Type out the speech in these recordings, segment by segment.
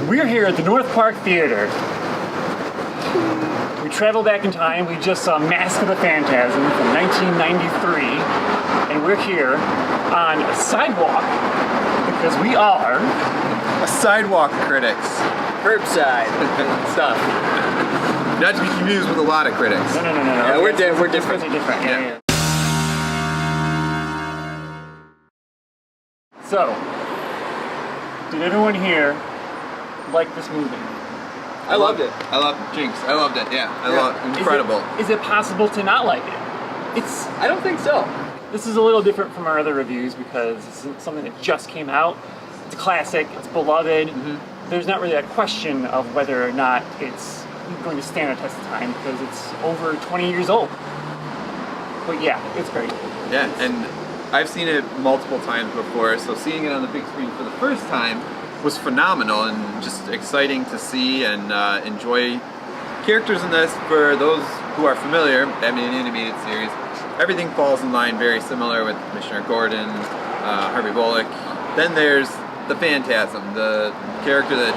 We're here at the North Park Theater. We travel back in time. We just saw Mask of the Phantasm from 1993. And we're here on a sidewalk because we are... a sidewalk critics. Curbside stuff. Not to be confused with a lot of critics. No. Yeah, we're different. Yeah. So, did everyone here like this movie? I loved it. I loved Jinx. I loved it. Yeah, I loved it. Incredible. Is it possible to not like it? I don't think so. This is a little different from our other reviews because this is something that just came out. It's a classic. It's beloved. Mm-hmm. There's not really a question of whether or not it's going to stand a test of time because it's over 20 years old. But yeah, it's great. Yeah, and I've seen it multiple times before, so seeing it on the big screen for the first time was phenomenal and just exciting to see and enjoy characters in this. For those who are familiar, Batman animated series, everything falls in line very similar with Commissioner Gordon, Harvey Bullock. Then there's the Phantasm, the character that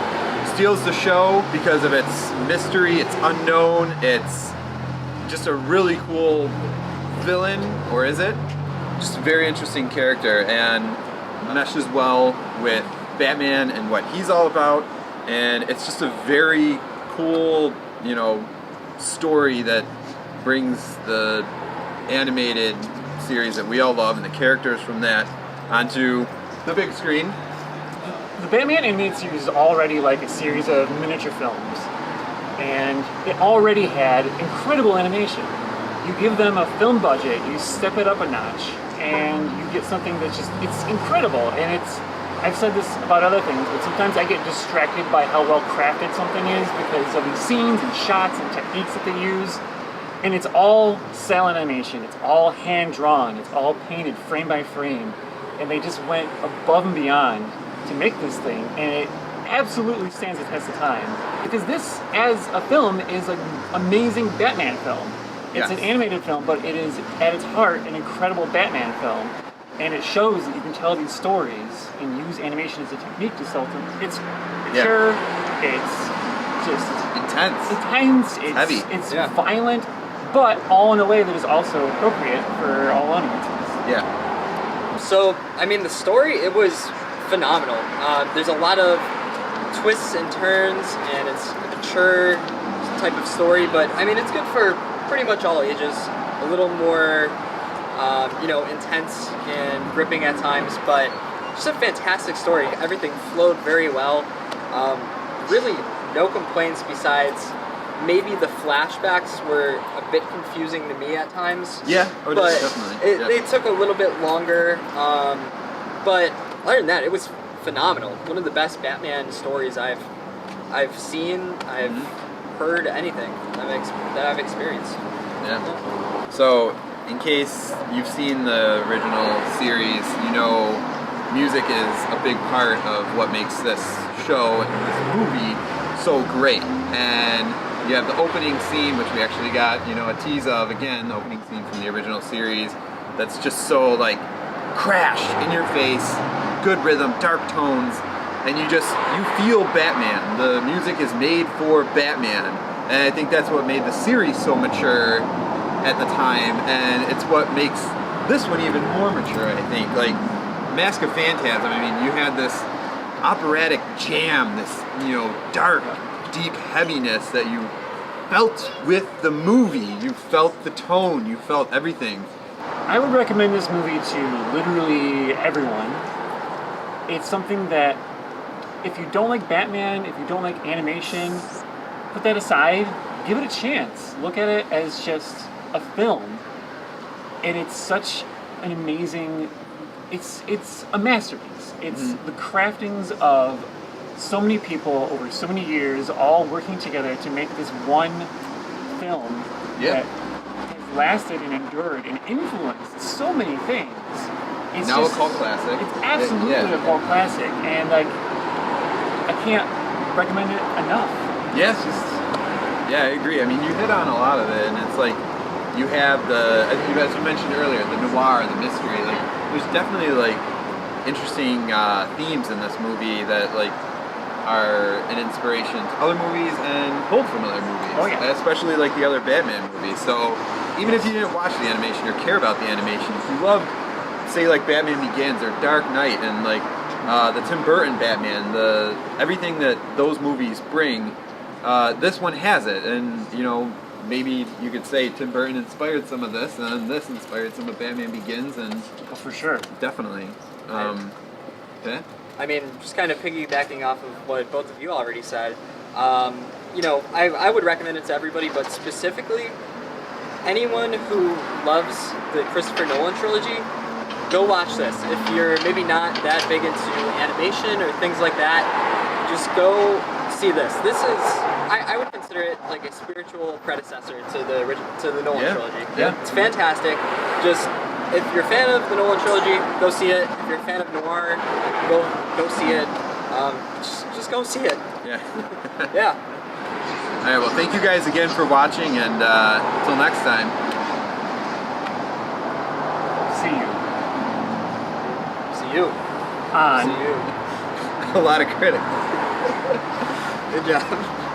steals the show because of its mystery, its unknown, it's just a really cool villain, or is it? Just a very interesting character and meshes well with Batman and what he's all about, and it's just a very cool, story that brings the animated series that we all love and the characters from that onto the big screen. The Batman animated series is already like a series of miniature films, and it already had incredible animation. You give them a film budget, you step it up a notch, and you get something that's it's incredible. And I've said this about other things, but sometimes I get distracted by how well crafted something is because of these scenes and shots and techniques that they use. And it's all cel animation, it's all hand drawn, it's all painted frame by frame. And they just went above and beyond to make this thing, and it absolutely stands the test of time. Because this, as a film, is an amazing Batman film. It's an animated film, but it is, at its heart, an incredible Batman film. And it shows that you can tell these stories and use animation as a technique to tell them. It's mature, it's just intense, it's heavy, it's violent, but all in a way that is also appropriate for all audiences. Yeah. So, the story, it was phenomenal. There's a lot of twists and turns, and it's a mature type of story, but it's good for pretty much all ages. A little more intense and gripping at times, but just a fantastic story. Everything flowed very well. Really no complaints besides maybe the flashbacks were a bit confusing to me at times. Yeah, but definitely. They took a little bit longer. But other than that, it was phenomenal. One of the best Batman stories I've seen, I've heard, anything that I've experienced. Yeah. So, in case you've seen the original series, music is a big part of what makes this show and this movie so great. And you have the opening scene, which we actually got, a tease of, again, the opening scene from the original series, that's just so, crash in your face, good rhythm, dark tones, and you feel Batman. The music is made for Batman, and I think that's what made the series so mature at the time, and it's what makes this one even more mature, I think. Mask of Phantasm, you had this operatic jam, this, dark, deep heaviness that you felt with the movie. You felt the tone, you felt everything. I would recommend this movie to literally everyone. It's something that, if you don't like Batman, if you don't like animation, put that aside, give it a chance. Look at it as just a film. And it's such an amazing, it's a masterpiece. It's the craftings of so many people over so many years all working together to make this one film that has lasted and endured and influenced so many things. It's now a cult classic. It's absolutely a cult classic, and I can't recommend it enough. Yeah, I agree. You hit on a lot of it, and it's you have as you mentioned earlier, the noir, the mystery. There's definitely interesting themes in this movie that are an inspiration to other movies and pulled from other movies. Oh, yeah. Especially like the other Batman movies. So even if you didn't watch the animation or care about the animation, if you love, say, like Batman Begins or Dark Knight and like the Tim Burton Batman, everything that those movies bring, this one has it. And you know, maybe you could say Tim Burton inspired some of this, and this inspired some of Batman Begins, and Oh, for sure. definitely. Okay. I mean, just kind of piggybacking off of what both of you already said, you know, I would recommend it to everybody, but specifically anyone who loves the Christopher Nolan trilogy, go watch this. If you're maybe not that big into animation or things like that, just go see this. This is, I would consider it like a spiritual predecessor to the Nolan trilogy. Yeah. It's fantastic. Just, if you're a fan of the Nolan trilogy, go see it. If you're a fan of noir, go see it. Just go see it. Yeah. Yeah. All right. Well, thank you guys again for watching, and until next time. See you. See you. On See you. A lot of critics. Good job.